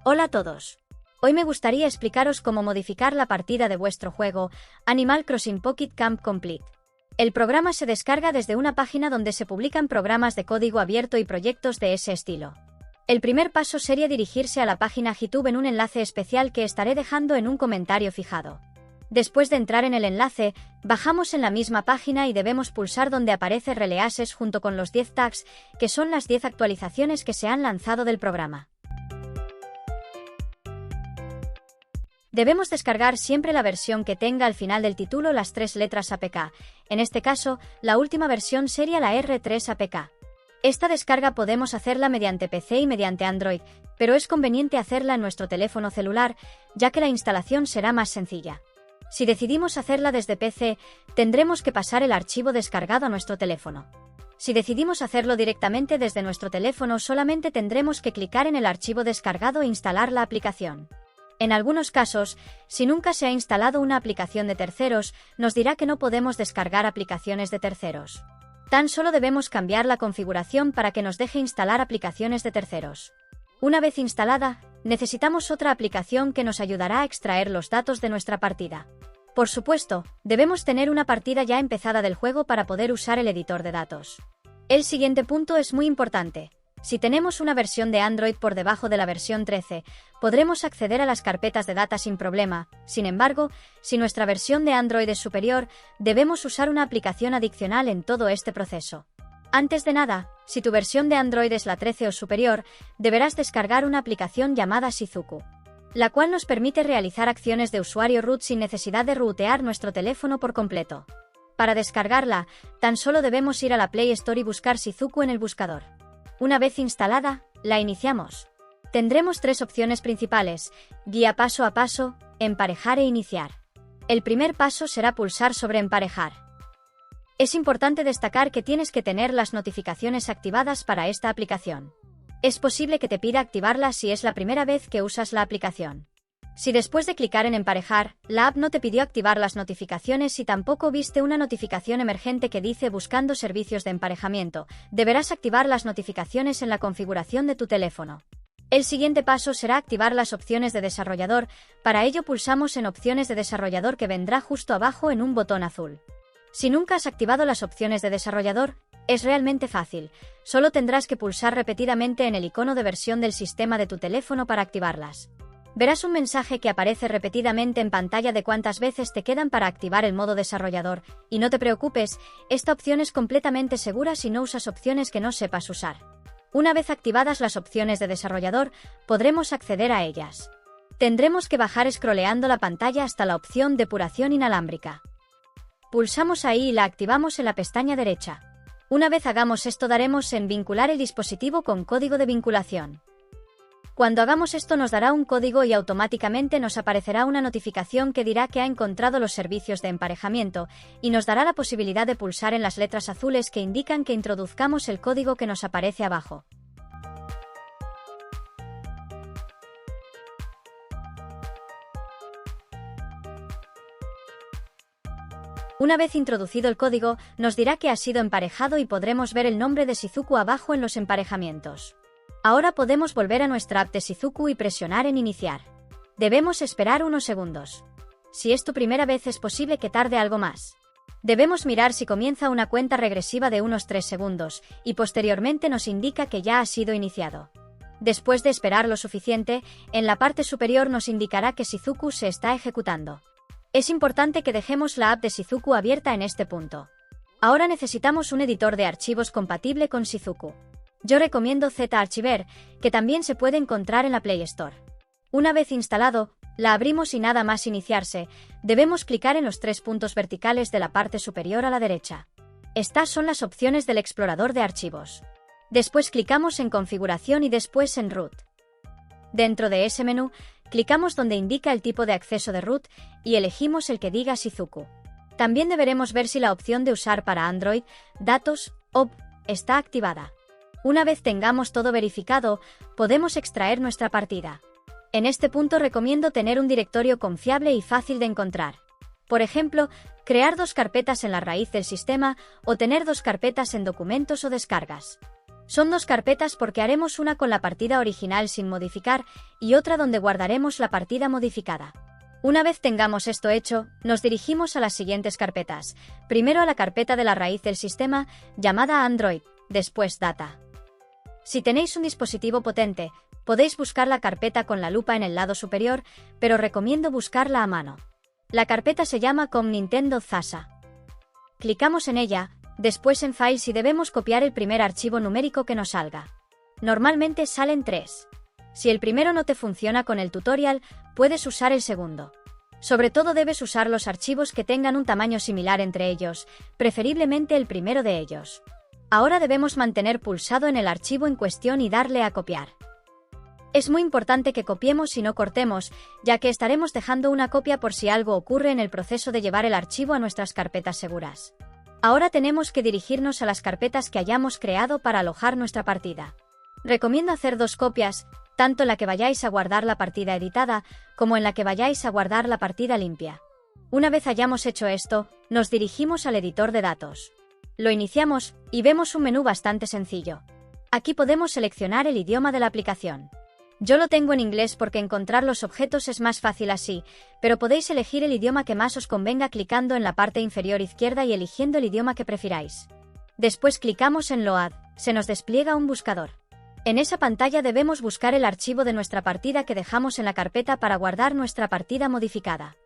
Hola a todos. Hoy me gustaría explicaros cómo modificar la partida de vuestro juego Animal Crossing Pocket Camp Complete. El programa se descarga desde una página donde se publican programas de código abierto y proyectos de ese estilo. El primer paso sería dirigirse a la página GitHub en un enlace especial que estaré dejando en un comentario fijado. Después de entrar en el enlace, bajamos en la misma página y debemos pulsar donde aparece Releases junto con los 10 tags, que son las 10 actualizaciones que se han lanzado del programa. Debemos descargar siempre la versión que tenga al final del título las 3 letras APK. En este caso, la última versión sería la R3 APK. Esta descarga podemos hacerla mediante PC y mediante Android, pero es conveniente hacerla en nuestro teléfono celular, ya que la instalación será más sencilla. Si decidimos hacerla desde PC, tendremos que pasar el archivo descargado a nuestro teléfono. Si decidimos hacerlo directamente desde nuestro teléfono, solamente tendremos que clicar en el archivo descargado e instalar la aplicación. En algunos casos, si nunca se ha instalado una aplicación de terceros, nos dirá que no podemos descargar aplicaciones de terceros. Tan solo debemos cambiar la configuración para que nos deje instalar aplicaciones de terceros. Una vez instalada, necesitamos otra aplicación que nos ayudará a extraer los datos de nuestra partida. Por supuesto, debemos tener una partida ya empezada del juego para poder usar el editor de datos. El siguiente punto es muy importante. Si tenemos una versión de Android por debajo de la versión 13, podremos acceder a las carpetas de data sin problema. Sin embargo, si nuestra versión de Android es superior, debemos usar una aplicación adicional en todo este proceso. Antes de nada, si tu versión de Android es la 13 o superior, deberás descargar una aplicación llamada Shizuku, la cual nos permite realizar acciones de usuario root sin necesidad de rootear nuestro teléfono por completo. Para descargarla, tan solo debemos ir a la Play Store y buscar Shizuku en el buscador. Una vez instalada, la iniciamos. Tendremos 3 opciones principales: guía paso a paso, emparejar e iniciar. El primer paso será pulsar sobre emparejar. Es importante destacar que tienes que tener las notificaciones activadas para esta aplicación. Es posible que te pida activarlas si es la primera vez que usas la aplicación. Si después de clicar en emparejar, la app no te pidió activar las notificaciones y tampoco viste una notificación emergente que dice buscando servicios de emparejamiento, deberás activar las notificaciones en la configuración de tu teléfono. El siguiente paso será activar las opciones de desarrollador. Para ello pulsamos en opciones de desarrollador, que vendrá justo abajo en un botón azul. Si nunca has activado las opciones de desarrollador, es realmente fácil. Solo tendrás que pulsar repetidamente en el icono de versión del sistema de tu teléfono para activarlas. Verás un mensaje que aparece repetidamente en pantalla de cuántas veces te quedan para activar el modo desarrollador, y no te preocupes, esta opción es completamente segura si no usas opciones que no sepas usar. Una vez activadas las opciones de desarrollador, podremos acceder a ellas. Tendremos que bajar scrolleando la pantalla hasta la opción Depuración inalámbrica. Pulsamos ahí y la activamos en la pestaña derecha. Una vez hagamos esto, daremos en Vincular el dispositivo con código de vinculación. Cuando hagamos esto nos dará un código y automáticamente nos aparecerá una notificación que dirá que ha encontrado los servicios de emparejamiento y nos dará la posibilidad de pulsar en las letras azules que indican que introduzcamos el código que nos aparece abajo. Una vez introducido el código, nos dirá que ha sido emparejado y podremos ver el nombre de Shizuku abajo en los emparejamientos. Ahora podemos volver a nuestra app de Shizuku y presionar en Iniciar. Debemos esperar unos segundos. Si es tu primera vez, es posible que tarde algo más. Debemos mirar si comienza una cuenta regresiva de unos 3 segundos, y posteriormente nos indica que ya ha sido iniciado. Después de esperar lo suficiente, en la parte superior nos indicará que Shizuku se está ejecutando. Es importante que dejemos la app de Shizuku abierta en este punto. Ahora necesitamos un editor de archivos compatible con Shizuku. Yo recomiendo Z-Archiver, que también se puede encontrar en la Play Store. Una vez instalado, la abrimos y nada más iniciarse, debemos clicar en los 3 puntos verticales de la parte superior a la derecha. Estas son las opciones del explorador de archivos. Después clicamos en Configuración y después en Root. Dentro de ese menú, clicamos donde indica el tipo de acceso de root y elegimos el que diga Shizuku. También deberemos ver si la opción de usar para Android, datos, OP, está activada. Una vez tengamos todo verificado, podemos extraer nuestra partida. En este punto recomiendo tener un directorio confiable y fácil de encontrar. Por ejemplo, crear 2 carpetas en la raíz del sistema o tener 2 carpetas en documentos o descargas. Son dos carpetas porque haremos una con la partida original sin modificar y otra donde guardaremos la partida modificada. Una vez tengamos esto hecho, nos dirigimos a las siguientes carpetas. Primero a la carpeta de la raíz del sistema, llamada Android, después Data. Si tenéis un dispositivo potente, podéis buscar la carpeta con la lupa en el lado superior, pero recomiendo buscarla a mano. La carpeta se llama Com Nintendo ZASA. Clicamos en ella, después en Files y debemos copiar el primer archivo numérico que nos salga. Normalmente salen 3. Si el primero no te funciona con el tutorial, puedes usar el segundo. Sobre todo debes usar los archivos que tengan un tamaño similar entre ellos, preferiblemente el primero de ellos. Ahora debemos mantener pulsado en el archivo en cuestión y darle a copiar. Es muy importante que copiemos y no cortemos, ya que estaremos dejando una copia por si algo ocurre en el proceso de llevar el archivo a nuestras carpetas seguras. Ahora tenemos que dirigirnos a las carpetas que hayamos creado para alojar nuestra partida. Recomiendo hacer 2 copias, tanto en la que vayáis a guardar la partida editada, como en la que vayáis a guardar la partida limpia. Una vez hayamos hecho esto, nos dirigimos al editor de datos. Lo iniciamos, y vemos un menú bastante sencillo. Aquí podemos seleccionar el idioma de la aplicación. Yo lo tengo en inglés porque encontrar los objetos es más fácil así, pero podéis elegir el idioma que más os convenga clicando en la parte inferior izquierda y eligiendo el idioma que prefiráis. Después clicamos en Load, se nos despliega un buscador. En esa pantalla debemos buscar el archivo de nuestra partida que dejamos en la carpeta para guardar nuestra partida modificada.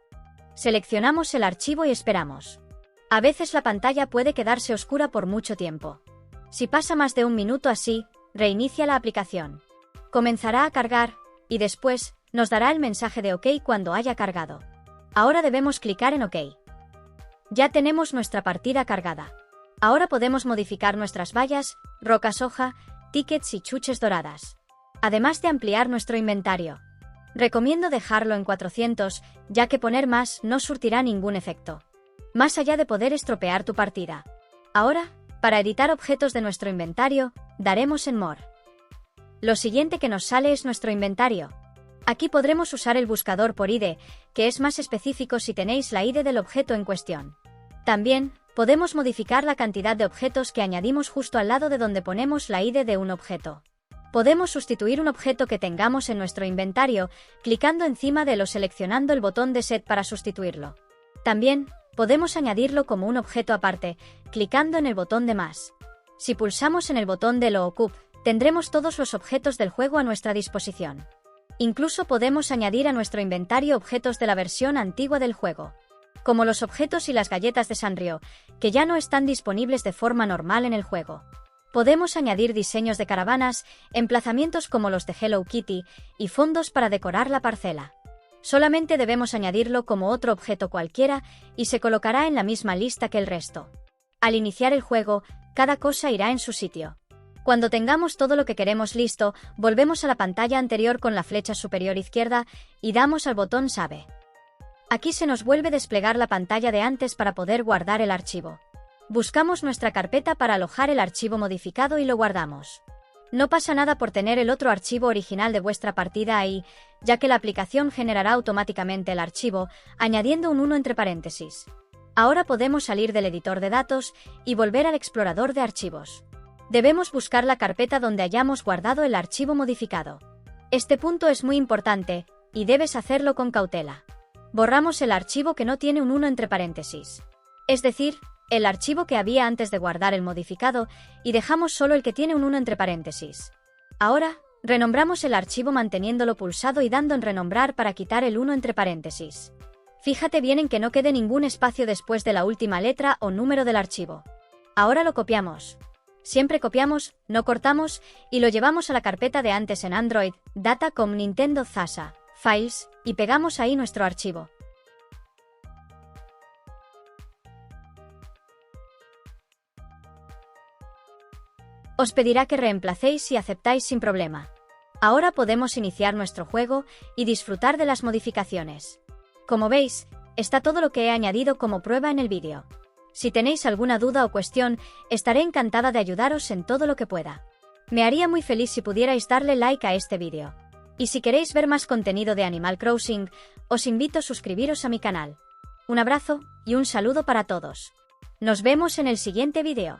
Seleccionamos el archivo y esperamos. A veces la pantalla puede quedarse oscura por mucho tiempo. Si pasa más de un minuto así, reinicia la aplicación. Comenzará a cargar, y después, nos dará el mensaje de OK cuando haya cargado. Ahora debemos clicar en OK. Ya tenemos nuestra partida cargada. Ahora podemos modificar nuestras vallas, rocas hoja, tickets y chuches doradas. Además de ampliar nuestro inventario. Recomiendo dejarlo en 400, ya que poner más no surtirá ningún efecto. Más allá de poder estropear tu partida. Ahora, para editar objetos de nuestro inventario, daremos en More. Lo siguiente que nos sale es nuestro inventario. Aquí podremos usar el buscador por ID, que es más específico si tenéis la ID del objeto en cuestión. También, podemos modificar la cantidad de objetos que añadimos justo al lado de donde ponemos la ID de un objeto. Podemos sustituir un objeto que tengamos en nuestro inventario, clicando encima de él o seleccionando el botón de Set para sustituirlo. También, podemos añadirlo como un objeto aparte, clicando en el botón de más. Si pulsamos en el botón de Lookup, tendremos todos los objetos del juego a nuestra disposición. Incluso podemos añadir a nuestro inventario objetos de la versión antigua del juego, como los objetos y las galletas de Sanrio, que ya no están disponibles de forma normal en el juego. Podemos añadir diseños de caravanas, emplazamientos como los de Hello Kitty, y fondos para decorar la parcela. Solamente debemos añadirlo como otro objeto cualquiera y se colocará en la misma lista que el resto. Al iniciar el juego, cada cosa irá en su sitio. Cuando tengamos todo lo que queremos listo, volvemos a la pantalla anterior con la flecha superior izquierda y damos al botón Save. Aquí se nos vuelve a desplegar la pantalla de antes para poder guardar el archivo. Buscamos nuestra carpeta para alojar el archivo modificado y lo guardamos. No pasa nada por tener el otro archivo original de vuestra partida ahí, ya que la aplicación generará automáticamente el archivo, añadiendo un 1 entre paréntesis. Ahora podemos salir del editor de datos y volver al explorador de archivos. Debemos buscar la carpeta donde hayamos guardado el archivo modificado. Este punto es muy importante, y debes hacerlo con cautela. Borramos el archivo que no tiene un 1 entre paréntesis. Es decir, el archivo que había antes de guardar el modificado, y dejamos solo el que tiene un 1 entre paréntesis. Ahora, renombramos el archivo manteniéndolo pulsado y dando en renombrar para quitar el 1 entre paréntesis. Fíjate bien en que no quede ningún espacio después de la última letra o número del archivo. Ahora lo copiamos. Siempre copiamos, no cortamos, y lo llevamos a la carpeta de antes en Android, Data Com Nintendo ZASA, Files, y pegamos ahí nuestro archivo. Os pedirá que reemplacéis si aceptáis sin problema. Ahora podemos iniciar nuestro juego y disfrutar de las modificaciones. Como veis, está todo lo que he añadido como prueba en el vídeo. Si tenéis alguna duda o cuestión, estaré encantada de ayudaros en todo lo que pueda. Me haría muy feliz si pudierais darle like a este vídeo. Y si queréis ver más contenido de Animal Crossing, os invito a suscribiros a mi canal. Un abrazo y un saludo para todos. Nos vemos en el siguiente vídeo.